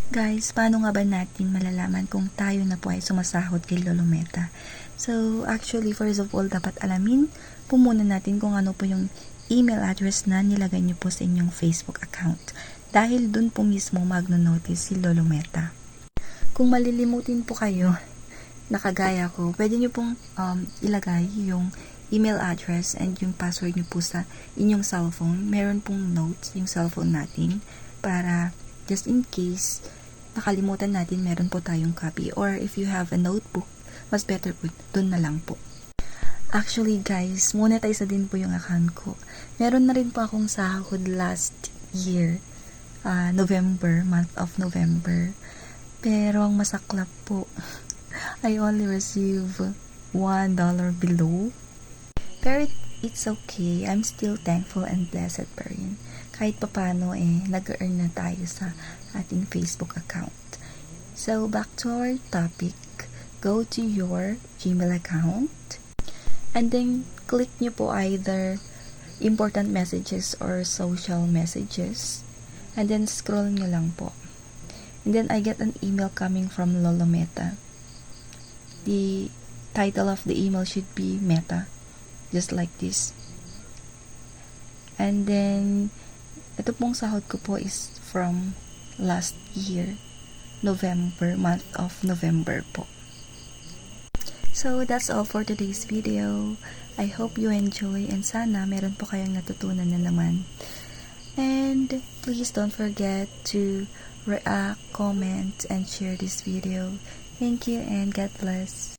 Guys, paano nga ba natin malalaman kung tayo na po ay sumasahod kay Lolo Meta? So, actually, first of all, dapat alamin po muna natin kung ano po yung email address na nilagay niyo po sa inyong Facebook account. Dahil dun po mismo magno-notice si Lolo Meta. Kung malilimutin po kayo, nakagaya ko, pwede niyo pong ilagay yung email address and yung password niyo po sa inyong cellphone. Meron pong notes yung cellphone natin para just in case nakalimutan natin, meron po tayong copy. Or if you have a notebook, mas better po, dun na lang po. Actually guys, monetize na din po yung account ko. Meron na rin po akong sahod last year, November, month of November. Pero ang masaklap po, I only receive $1 below. Pero it's okay. I'm still thankful and blessed pa rin. Kahit papano nag-earn na tayo sa ating Facebook account. So, back to our topic. Go to your Gmail account and then click nyo po either important messages or social messages and then scroll nyo lang po. And then I get an email coming from Lolo Meta. The title of the email should be Meta. Just like this. And then ito pong sahod ko po is from last year, November, month of November po. So, that's all for today's video. I hope you enjoy and sana meron po kayong natutunan na naman. And please don't forget to react, comment, and share this video. Thank you and God bless.